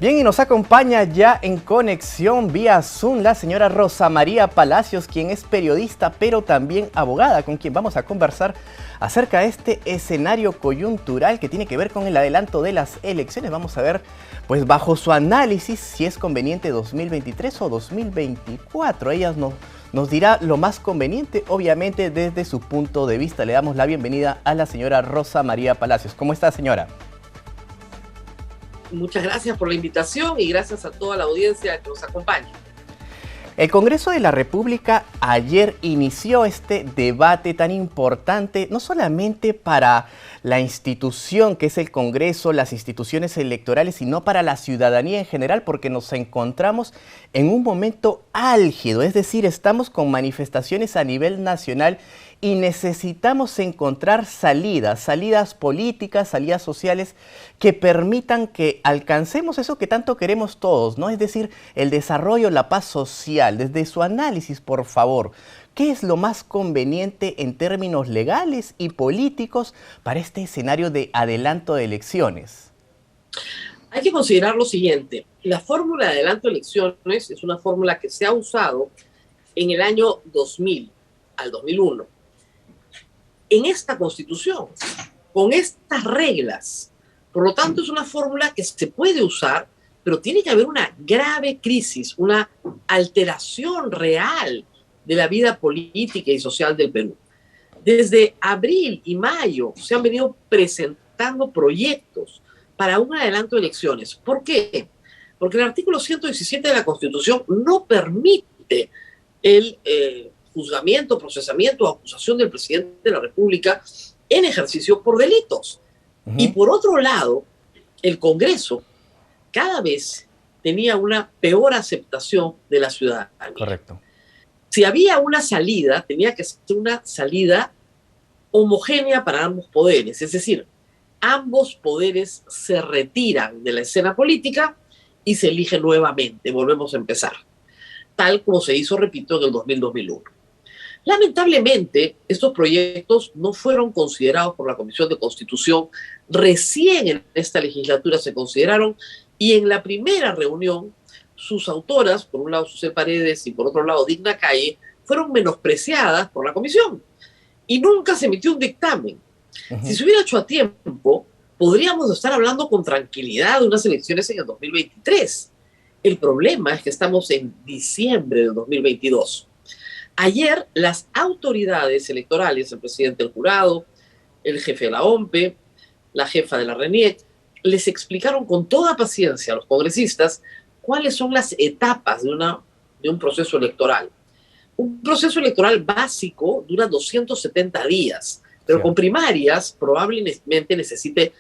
Bien, y nos acompaña ya en conexión vía Zoom la señora Rosa María Palacios, quien es periodista, pero también abogada, con quien vamos a conversar acerca de este escenario coyuntural que tiene que ver con el adelanto de las elecciones. Vamos a ver, pues bajo su análisis, si es conveniente 2023 o 2024. Ella nos dirá lo más conveniente, obviamente desde su punto de vista. Le damos la bienvenida a la señora Rosa María Palacios. ¿Cómo está, señora? Muchas gracias por la invitación y gracias a toda la audiencia que nos acompaña. El Congreso de la República ayer inició este debate tan importante, no solamente para la institución que es el Congreso, las instituciones electorales, sino para la ciudadanía en general, porque nos encontramos en un momento álgido, es decir, estamos con manifestaciones a nivel nacional y necesitamos encontrar salidas políticas, salidas sociales que permitan que alcancemos eso que tanto queremos todos, ¿no? Es decir, el desarrollo, la paz social. Desde su análisis, por favor, ¿qué es lo más conveniente en términos legales y políticos para este escenario de adelanto de elecciones? Hay que considerar lo siguiente. La fórmula de adelanto de elecciones es una fórmula que se ha usado en el año 2000 al 2001. En esta Constitución, con estas reglas. Por lo tanto, es una fórmula que se puede usar, pero tiene que haber una grave crisis, una alteración real de la vida política y social del Perú. Desde abril y mayo se han venido presentando proyectos para un adelanto de elecciones. ¿Por qué? Porque el artículo 117 de la Constitución no permite el juzgamiento, procesamiento o acusación del presidente de la República en ejercicio por delitos. Y por otro lado, el Congreso cada vez tenía una peor aceptación de la ciudadanía. Correcto. Si había una salida, tenía que ser una salida homogénea para ambos poderes. Es decir, ambos poderes se retiran de la escena política y se eligen nuevamente. Volvemos a empezar. Tal como se hizo, repito, en el 2000-2001. Lamentablemente, estos proyectos no fueron considerados por la Comisión de Constitución. Recién en esta legislatura se consideraron y en la primera reunión sus autoras, por un lado Susé Paredes y por otro lado Digna Calle, fueron menospreciadas por la Comisión y nunca se emitió un dictamen. Si se hubiera hecho a tiempo, podríamos estar hablando con tranquilidad de unas elecciones en el 2023. El problema es que estamos en diciembre del 2022. Ayer las autoridades electorales, el presidente del jurado, el jefe de la OMPE, la jefa de la RENIEC, les explicaron con toda paciencia a los congresistas cuáles son las etapas de un proceso electoral. Un proceso electoral básico dura 270 días, pero sí, con primarias probablemente necesite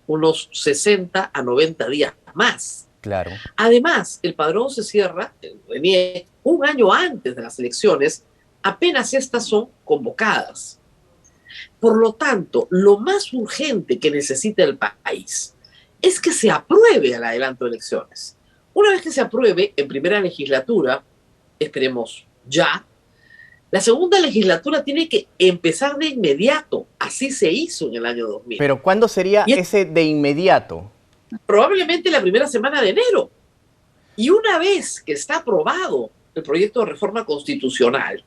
unos 60 a 90 días más. Claro. Además, el padrón se cierra un año antes de las elecciones, apenas estas son convocadas. Por lo tanto, lo más urgente que necesita el país es que se apruebe el adelanto de elecciones. Una vez que se apruebe en primera legislatura, esperemos ya, la segunda legislatura tiene que empezar de inmediato. Así se hizo en el año 2000. ¿Pero cuándo sería ese de inmediato? Probablemente la primera semana de enero. Y una vez que está aprobado el proyecto de reforma constitucional,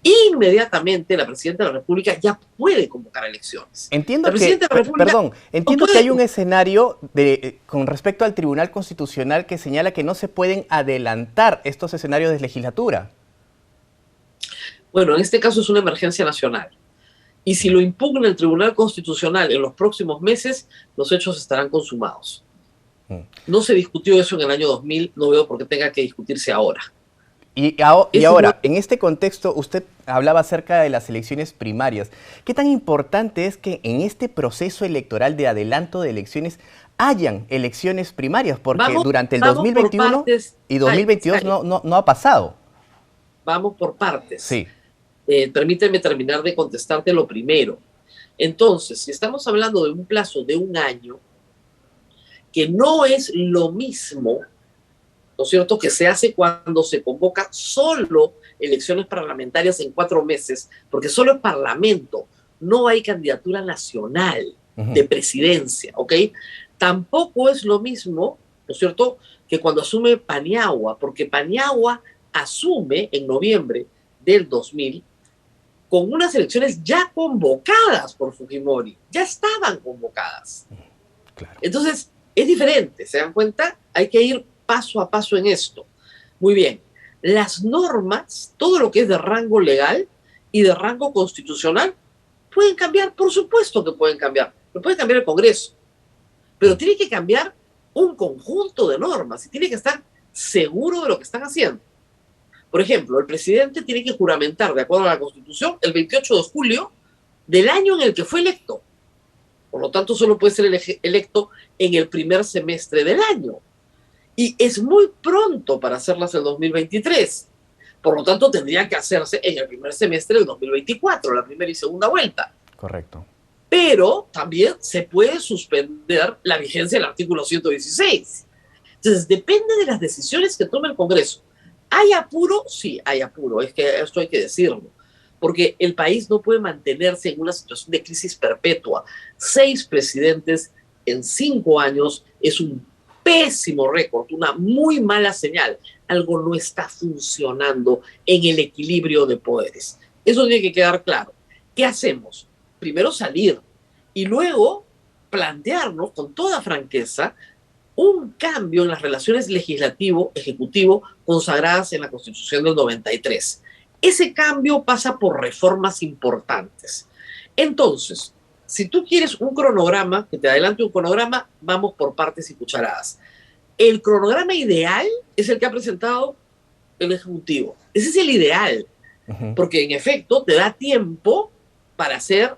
inmediatamente la presidenta de la República ya puede convocar elecciones. Entiendo que hay un escenario con respecto al Tribunal Constitucional que señala que no se pueden adelantar estos escenarios de legislatura. Bueno, en este caso es una emergencia nacional. Y si lo impugna el Tribunal Constitucional en los próximos meses, los hechos estarán consumados. No se discutió eso en el año 2000, no veo por qué tenga que discutirse ahora. Y ahora, en este contexto, usted hablaba acerca de las elecciones primarias. ¿Qué tan importante es que en este proceso electoral de adelanto de elecciones hayan elecciones primarias? Porque durante el 2021 y 2022 no ha pasado. Vamos por partes. Sí. Permíteme terminar de contestarte lo primero. Entonces, si estamos hablando de un plazo de un año, que no es lo mismo, ¿no es cierto?, que se hace cuando se convoca solo elecciones parlamentarias en 4 meses, porque solo es parlamento, no hay candidatura nacional. de presidencia, ¿ok? Tampoco es lo mismo, ¿no es cierto?, que cuando asume Paniagua, porque Paniagua asume en noviembre del 2000 con unas elecciones ya convocadas por Fujimori, ya estaban convocadas. Claro. Entonces, es diferente, ¿se dan cuenta? Hay que ir paso a paso en esto. Muy bien, las normas, todo lo que es de rango legal y de rango constitucional, pueden cambiar, por supuesto que pueden cambiar, pero puede cambiar el Congreso, pero tiene que cambiar un conjunto de normas y tiene que estar seguro de lo que están haciendo. Por ejemplo, el presidente tiene que juramentar, de acuerdo a la Constitución, el 28 de julio del año en el que fue electo. Por lo tanto, solo puede ser electo en el primer semestre del año. Y es muy pronto para hacerlas en 2023. Por lo tanto, tendría que hacerse en el primer semestre del 2024, la primera y segunda vuelta. Correcto. Pero también se puede suspender la vigencia del artículo 116. Entonces, depende de las decisiones que tome el Congreso. ¿Hay apuro? Sí, hay apuro. Es que esto hay que decirlo. Porque el país no puede mantenerse en una situación de crisis perpetua. 6 presidentes en 5 años es un pésimo récord, una muy mala señal. Algo no está funcionando en el equilibrio de poderes. Eso tiene que quedar claro. ¿Qué hacemos? Primero salir y luego plantearnos con toda franqueza un cambio en las relaciones legislativo-ejecutivo consagradas en la Constitución del 93. Ese cambio pasa por reformas importantes. Entonces, si tú quieres un cronograma, que te adelante un cronograma, vamos por partes y cucharadas. El cronograma ideal es el que ha presentado el Ejecutivo. Ese es el ideal, porque en efecto te da tiempo para hacer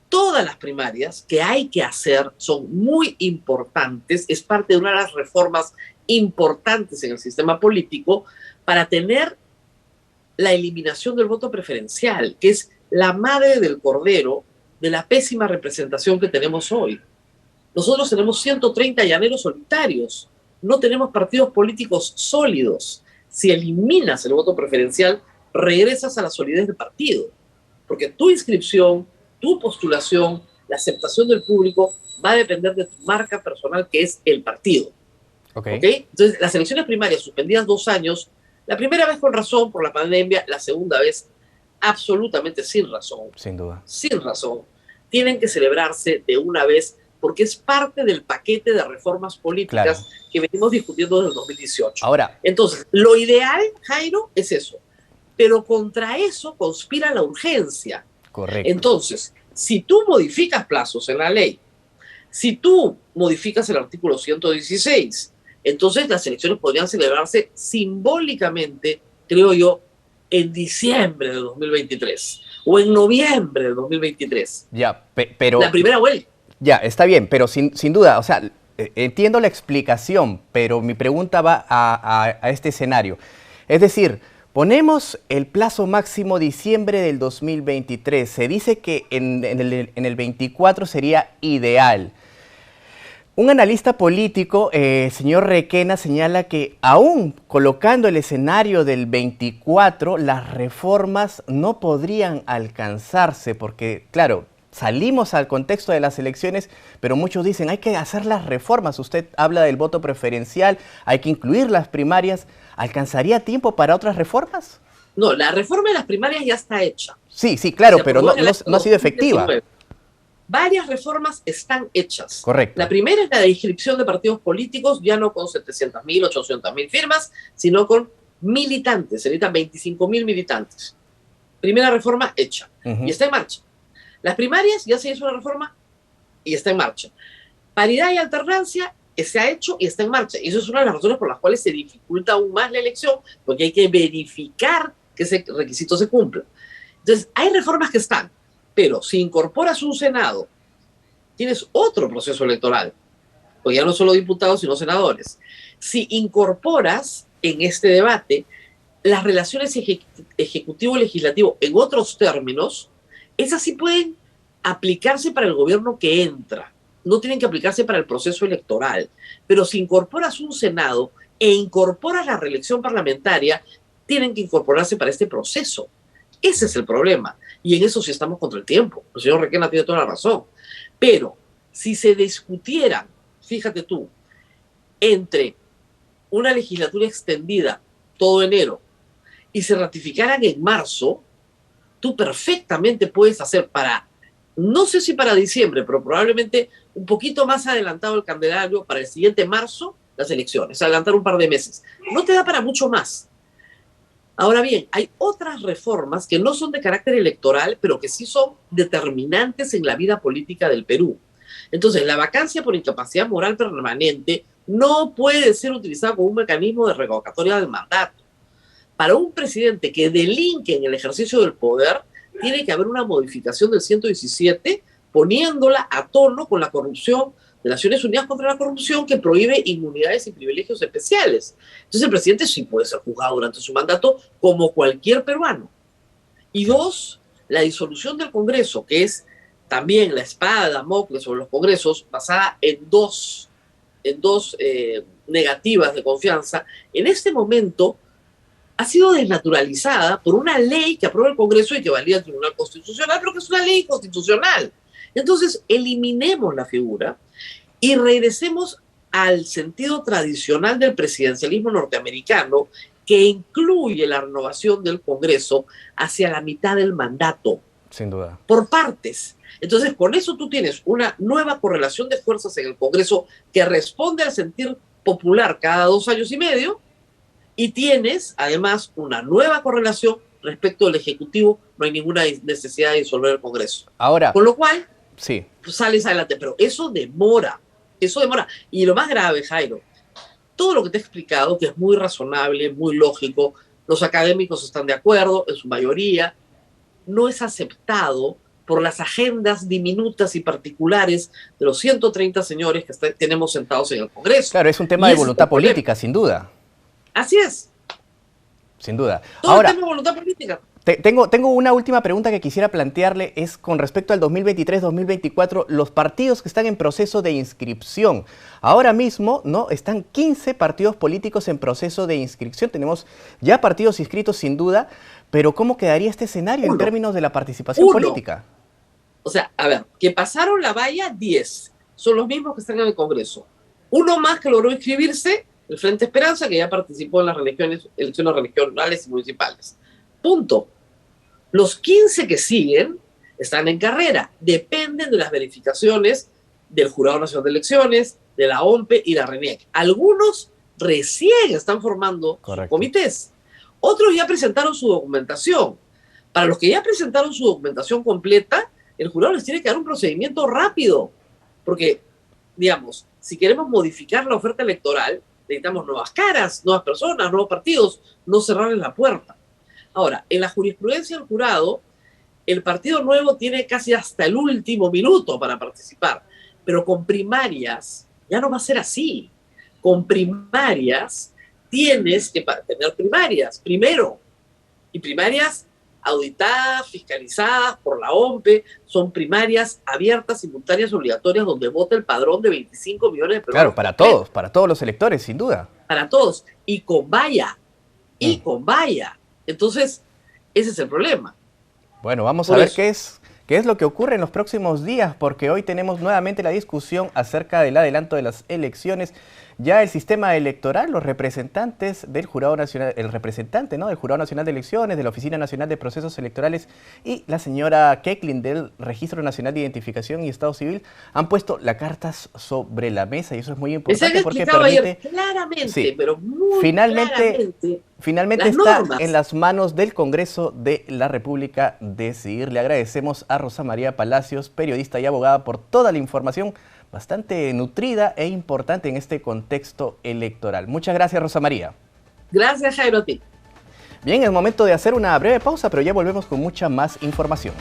todas las primarias que hay que hacer, son muy importantes, es parte de una de las reformas importantes en el sistema político para tener la eliminación del voto preferencial, que es la madre del cordero de la pésima representación que tenemos hoy. Nosotros tenemos 130 llaneros solitarios, no tenemos partidos políticos sólidos. Si eliminas el voto preferencial, regresas a la solidez del partido, porque tu inscripción, tu postulación, la aceptación del público va a depender de tu marca personal, que es el partido. ¿Okay? Entonces, las elecciones primarias suspendidas 2 años, la primera vez con razón por la pandemia, la segunda vez absolutamente sin razón. Sin duda. Sin razón. Tienen que celebrarse de una vez porque es parte del paquete de reformas políticas que venimos discutiendo desde el 2018. Ahora, entonces, lo ideal, Jairo, es eso. Pero contra eso conspira la urgencia. Correcto. Entonces, si tú modificas plazos en la ley, si tú modificas el artículo 116, entonces las elecciones podrían celebrarse simbólicamente, creo yo, en diciembre de 2023 o en noviembre de 2023. Ya, pero... La primera vuelta. Ya, está bien, pero sin duda, o sea, entiendo la explicación, pero mi pregunta va a este escenario. Es decir, ponemos el plazo máximo diciembre del 2023. Se dice que en el 24 sería ideal. Un analista político, señor Requena, señala que aún colocando el escenario del 24, las reformas no podrían alcanzarse porque, claro, salimos al contexto de las elecciones, pero muchos dicen hay que hacer las reformas. Usted habla del voto preferencial, hay que incluir las primarias. ¿Alcanzaría tiempo para otras reformas? No, la reforma de las primarias ya está hecha. Sí, pero no ha sido efectiva. Varias reformas están hechas. Correcto. La primera es la de inscripción de partidos políticos, ya no con 700.000, 800.000 firmas, sino con militantes. Se necesitan 25.000 militantes. Primera reforma hecha. Y está en marcha. Las primarias ya se hizo una reforma y está en marcha. Paridad y alternancia se ha hecho y está en marcha. Y eso es una de las razones por las cuales se dificulta aún más la elección, porque hay que verificar que ese requisito se cumpla. Entonces, hay reformas que están, pero si incorporas un Senado, tienes otro proceso electoral, porque ya no solo diputados, sino senadores. Si incorporas en este debate las relaciones ejecutivo-legislativo en otros términos, esas sí pueden aplicarse para el gobierno que entra. No tienen que aplicarse para el proceso electoral. Pero si incorporas un Senado e incorporas la reelección parlamentaria, tienen que incorporarse para este proceso. Ese es el problema. Y en eso sí estamos contra el tiempo. El señor Requena tiene toda la razón. Pero si se discutieran, fíjate tú, entre una legislatura extendida todo enero y se ratificaran en marzo, tú perfectamente puedes hacer para, no sé si para diciembre, pero probablemente un poquito más adelantado el calendario para el siguiente marzo, las elecciones, adelantar un par de meses. No te da para mucho más. Ahora bien, hay otras reformas que no son de carácter electoral, pero que sí son determinantes en la vida política del Perú. Entonces, la vacancia por incapacidad moral permanente no puede ser utilizada como un mecanismo de revocatoria del mandato. Para un presidente que delinque en el ejercicio del poder, tiene que haber una modificación del 117 poniéndola a tono con la corrupción de Naciones Unidas contra la Corrupción, que prohíbe inmunidades y privilegios especiales. Entonces el presidente sí puede ser juzgado durante su mandato como cualquier peruano. Y dos, la disolución del Congreso, que es también la espada de Damocles sobre los congresos, basada en dos negativas de confianza, en este momento ha sido desnaturalizada por una ley que aprueba el Congreso y que valida el Tribunal Constitucional, pero que es una ley constitucional. Entonces, eliminemos la figura y regresemos al sentido tradicional del presidencialismo norteamericano, que incluye la renovación del Congreso hacia la mitad del mandato. Sin duda. Por partes. Entonces, con eso tú tienes una nueva correlación de fuerzas en el Congreso que responde al sentir popular cada 2 años y medio, y tienes, además, una nueva correlación respecto al Ejecutivo. No hay ninguna necesidad de disolver el Congreso. Ahora, con lo cual, sí, pues sales adelante. Pero eso demora. Eso demora. Y lo más grave, Jairo, todo lo que te he explicado, que es muy razonable, muy lógico, los académicos están de acuerdo, en su mayoría, no es aceptado por las agendas diminutas y particulares de los 130 señores que tenemos sentados en el Congreso. Claro, es un tema de voluntad política, sin duda. Así es. Sin duda. Todo ahora, el tema de voluntad política. Tengo una última pregunta que quisiera plantearle, es con respecto al 2023-2024, los partidos que están en proceso de inscripción. Ahora mismo, ¿no?, están 15 partidos políticos en proceso de inscripción. Tenemos ya partidos inscritos sin duda, pero ¿cómo quedaría este escenario en términos de la participación política? O sea, a ver, que pasaron la valla 10, son los mismos que están en el Congreso. Uno más que logró inscribirse, el Frente Esperanza, que ya participó en las elecciones regionales y municipales. Punto. Los 15 que siguen están en carrera, dependen de las verificaciones del Jurado Nacional de Elecciones, de la OMPE y la RENIEC. Algunos recién están formando comités. Otros ya presentaron su documentación. Para los que ya presentaron su documentación completa, el jurado les tiene que dar un procedimiento rápido. Porque, digamos, si queremos modificar la oferta electoral, necesitamos nuevas caras, nuevas personas, nuevos partidos, no cerrarles la puerta. Ahora, en la jurisprudencia del jurado, el Partido Nuevo tiene casi hasta el último minuto para participar, pero con primarias ya no va a ser así. Con primarias tienes que tener primarias primero, y primarias auditadas, fiscalizadas por la OMPE, son primarias abiertas, simultáneas, obligatorias, donde vota el padrón de 25 millones de peruanos. Claro, para todos los electores, sin duda. Para todos, y con valla, con valla. Entonces, ese es el problema. Bueno, vamos a ver qué es lo que ocurre en los próximos días, porque hoy tenemos nuevamente la discusión acerca del adelanto de las elecciones. Ya el sistema electoral, los representantes del Jurado Nacional, el representante, ¿no?, del Jurado Nacional de Elecciones, de la Oficina Nacional de Procesos Electorales y la señora Keklin del Registro Nacional de Identificación y Estado Civil han puesto las cartas sobre la mesa, y eso es muy importante porque permite claramente, pero muy finalmente está en las manos del Congreso de la República decidir. Le agradecemos a Rosa María Palacios, periodista y abogada, por toda la información bastante nutrida e importante en este contexto electoral. Muchas gracias, Rosa María. Gracias, Jairo, a ti. Bien, es momento de hacer una breve pausa, pero ya volvemos con mucha más información.